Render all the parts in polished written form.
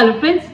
Hello friends,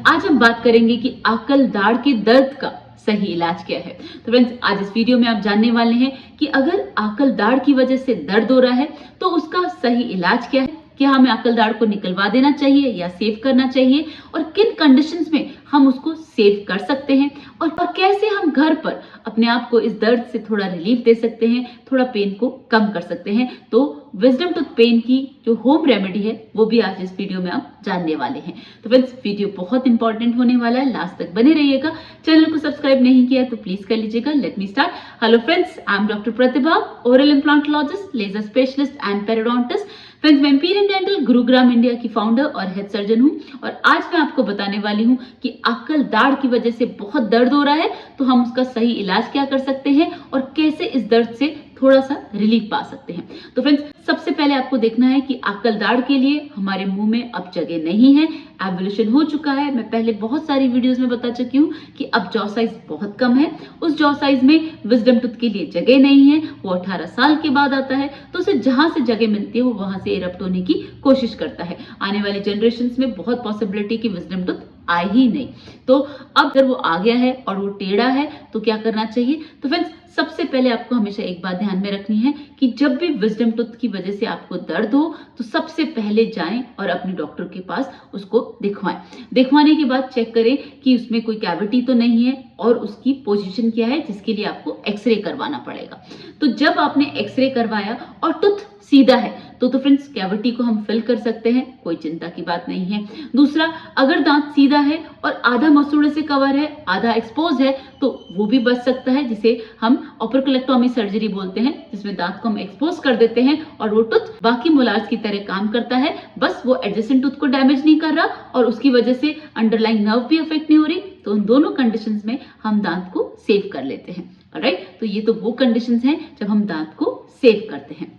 आज हम बात करेंगे कि आकल दाढ़ के दर्द का सही इलाज क्या है। तो फ्रेंड्स, आज इस वीडियो में आप जानने वाले हैं कि अगर आकल दाढ़ की वजह से दर्द हो रहा है तो उसका सही इलाज क्या है। क्या हमें आकल दाढ़ को निकलवा देना चाहिए या सेव करना चाहिए, और किन कंडीशंस में हम उसको सेव कर सकते हैं, और कैसे हम घर पर अपने आप को इस दर्द से थोड़ा रिलीफ दे सकते हैं, थोड़ा पेन को कम कर सकते हैं। तो विजडम टूथ पेन की जो होम रेमेडी है वो भी आज इस वीडियो में आप जानने वाले हैं। तो फ्रेंड्स, वीडियो बहुत इंपॉर्टेंट होने वाला है, लास्ट तक बने रहिएगा। चैनल को सब्सक्राइब नहीं किया तो प्लीज कर लीजिएगा। Let me start. Hello friends, I am doctor Pratibha, oral implantologist, laser specialist and periodontist. Friends, मैं एम्पीरियम डेंटल गुरुग्राम इंडिया की फाउंडर और हेड सर्जन हूं, और आज मैं आपको बताने वाली हूं कि आकल दाढ़ की वजह से बहुत दर्द हो रहा है तो हम उसका सही इलाज क्या कर सकते हैं और कैसे इस दर्द से थोड़ा सा रिलीफ पा सकते हैं। तो फ्रेंड्स, सबसे पहले आपको देखना है कि आकल दाढ़ के लिए हमारे मुंह में अब जगह नहीं है, एवोल्यूशन हो चुका है। मैं पहले बहुत सारी वीडियोस में बता चुकी हूँ कि अब जॉ साइज बहुत कम है, उस जॉ साइज में विजडम टूथ के लिए जगह नहीं है। वो 18 साल के बाद आता है, तो उसे जहां से जगह मिलती है वो वहां से इरप्ट होने की कोशिश करता है। आने वाली जनरेशन में बहुत पॉसिबिलिटी कि विजडम टूथ आए ही नहीं। तो अब अगर वो आ गया है और वो टेढ़ा है तो क्या करना चाहिए। तो फ्रेंड्स, सबसे पहले आपको हमेशा एक बात ध्यान में रखनी है कि जब भी विजडम टूथ की वजह से आपको दर्द हो तो सबसे पहले जाएं और अपने डॉक्टर के पास उसको दिखवाएं। दिखवाने के बाद चेक करें कि उसमें कोई कैविटी तो नहीं है और उसकी पोजीशन क्या है, जिसके लिए आपको एक्सरे करवाना पड़ेगा। तो जब आपने एक्सरे करवाया और टूथ सीधा है तो फ्रेंड्स, कैविटी को हम फिल कर सकते हैं, कोई चिंता की बात नहीं है। दूसरा, अगर दांत सीधा है और आधा मसूड़े से कवर है, आधा एक्सपोज है, तो वो भी बच सकता है, जिसे हम ओपरकुलेक्टोमी सर्जरी बोलते हैं, जिसमें दांत को हम एक्सपोज कर देते हैं और वो टूथ बाकी मोलार्स की तरह काम करता है। बस वो एडजेसेंट टूथ को डैमेज नहीं कर रहा और उसकी वजह से अंडरलाइंग नर्व भी अफेक्ट नहीं हो रही। तो उन दोनों कंडीशंस में हम दांत को सेव कर लेते हैं। ऑलराइट, तो ये तो वो कंडीशंस हैं जब हम दांत को सेव करते हैं।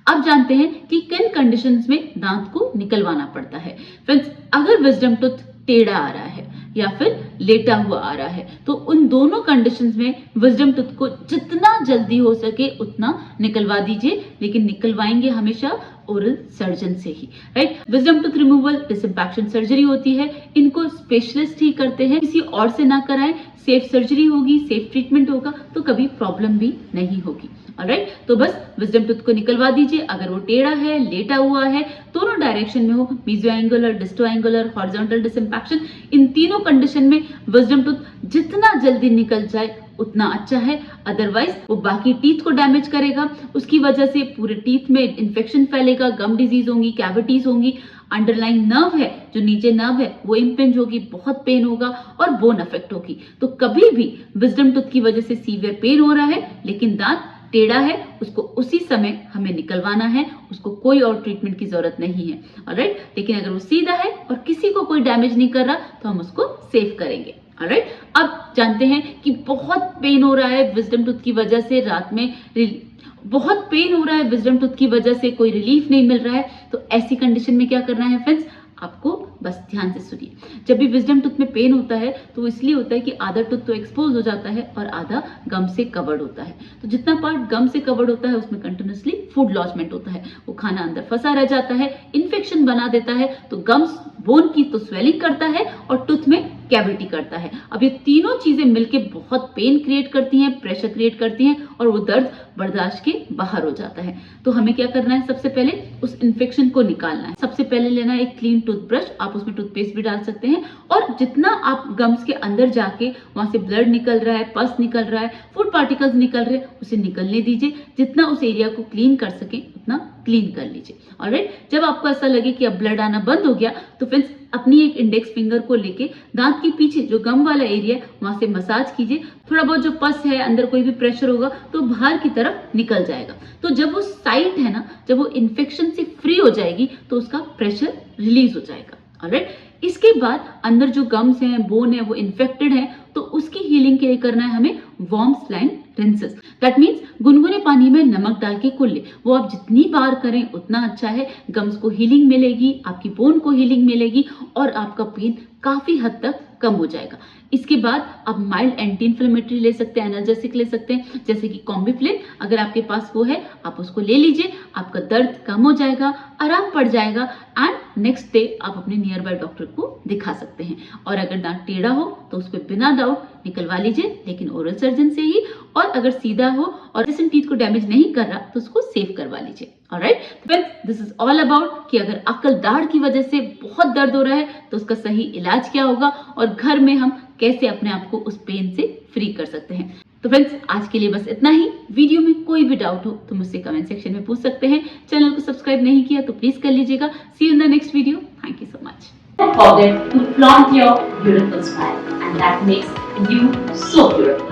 अब जानते हैं कि किन कंडीशंस में दांत को निकलवाना पड़ता है। फ्रेंड्स, अगर विजडम टूथ टेढ़ा आ रहा है या फिर लेटा हुआ आ रहा है तो उन दोनों कंडीशंस में विजडम टूथ को जितना जल्दी हो सके उतना निकलवा दीजिए, लेकिन निकलवाएंगे हमेशा ओरल सर्जन से ही। Right, wisdom tooth removal disinfection surgery होती है, इनको स्पेशलिस्ट ही करते हैं, किसी और से ना कराएं। सेफ सर्जरी होगी, सेफ ट्रीटमेंट होगा तो कभी प्रॉब्लम भी नहीं होगी। ऑलराइट, तो बस विजडम टूथ को निकलवा दीजिए। अगर वो टेढ़ा है, लेटा हुआ है, दोनों डायरेक्शन में हो, meso angular, डिस्टो angular, horizontal disinfection, इन तीनों कंडीशन में विजडम टूथ जितना जल्दी निकल जाए उतना अच्छा है। अदरवाइज वो बाकी टीथ को डैमेज करेगा, उसकी वजह से पूरे टीथ में इन्फेक्शन फैलेगा, गम डिजीज होंगी, कैविटीज होंगी, अंडरलाइन नर्व है, जो नीचे नर्व है वो इम्पिंज होगी, बहुत पेन होगा और बोन अफेक्ट होगी। तो कभी भी विजडम टूथ की वजह से सीवियर पेन हो रहा है लेकिन दांत टेढ़ा है, उसको उसी समय हमें निकलवाना है, उसको कोई और ट्रीटमेंट की जरूरत नहीं है। ऑलराइट, लेकिन अगर वो सीधा है और किसी को कोई डैमेज नहीं कर रहा तो हम उसको सेव करेंगे। ऑलराइट, अब जानते हैं कि बहुत पेन हो रहा है विजडम टूथ की वजह से, रात में बहुत पेन हो रहा है विजडम टूथ की वजह से, कोई रिलीफ नहीं मिल रहा है। तो ऐसी कंडीशन में क्या करना है फ्रेंड्स, आपको बस ध्यान से सुनिए। जब भी विजडम टूथ में पेन होता है तो इसलिए होता है कि आधा टूथ तो एक्सपोज हो जाता है और आधा गम से कवर्ड होता है। तो जितना पार्ट गम से कवर्ड होता है उसमें कंटिन्यूसली फूड लॉजमेंट होता है, वो खाना अंदर फंसा रह जाता है, इन्फेक्शन बना देता है। तो गम्स बोन की तो स्वेलिंग करता है और टूथ में कैविटी करता है। अब ये तीनों चीजें मिलके बहुत पेन क्रिएट करती हैं, प्रेशर क्रिएट करती हैं और वो दर्द बर्दाश्त के बाहर हो जाता है। तो हमें क्या करना है, सबसे पहले उस इन्फेक्शन को निकालना है। सबसे पहले लेना है एक क्लीन टूथब्रश, आप उसमें टूथपेस्ट भी डाल सकते हैं, और जितना आप गम्स के अंदर जाके वहां से ब्लड निकल रहा है, पस निकल रहा है, फूड पार्टिकल्स निकल रहे हैं, उसे निकलने दीजिए। जितना उस एरिया को क्लीन कर सके उतना क्लीन कर लीजिए। ऑलराइट, जब आपको ऐसा लगे कि अब ब्लड आना बंद हो गया तो फ्रेंड्स, अपनी एक इंडेक्स फिंगर को लेके दांत के पीछे जो गम वाला एरिया है वहां से मसाज कीजिए। थोड़ा बहुत जो पस है, अंदर कोई भी प्रेशर होगा तो बाहर की तरफ निकल जाएगा। तो जब वो साइट है ना, जब वो इन्फेक्शन से फ्री हो जाएगी तो उसका प्रेशर रिलीज हो जाएगा। ऑलराइट, इसके बाद अंदर जो गम्स हैं, बोन है, वो इन्फेक्टेड है, तो उसकी हीलिंग के लिए करना है हमें warm saline rinses. That means गुनगुने पानी में नमक डाल के कुल्ले, वो आप जितनी बार करें उतना अच्छा है। गम्स को हीलिंग मिलेगी, आपकी बोन को हीलिंग मिलेगी और आपका पेन काफी हद तक कम हो जाएगा। इसके बाद आप माइल्ड एंटी इन्फ्लेमेटरी ले सकते हैं, एनाल्जेसिक ले सकते हैं, जैसे कि कॉम्बिफ्लिन। अगर आपके पास वो है आप उसको ले लीजिए, आपका दर्द कम हो जाएगा, आराम पड़ जाएगा एंड नेक्स्ट डे आप अपने नियर बाय डॉक्टर को दिखा सकते हैं। और अगर दांत टेढ़ा हो तो उस पर बिना डाउट निकलवा लीजिए, लेकिन ओरल सर्जन से ही। और अगर सीधा हो और रिसेंट टीथ को डैमेज नहीं कर रहा तो उसको सेव करवा लीजिए। Alright friends, this is all about कि अगर अक्ल दाढ़ की वजह से बहुत दर्द हो रहा है तो उसका सही इलाज क्या होगा और घर में हम कैसे अपने आप को उस पेन से फ्री कर सकते हैं। तो फ्रेंड्स, आज के लिए बस इतना ही। वीडियो में कोई भी डाउट हो तो मुझसे कमेंट सेक्शन में पूछ सकते हैं। चैनल को सब्सक्राइब नहीं किया तो प्लीज कर लीजिएगा। See you in the next video. Thank you so much. Don't forget to flaunt your beautiful smile, and that makes you so beautiful.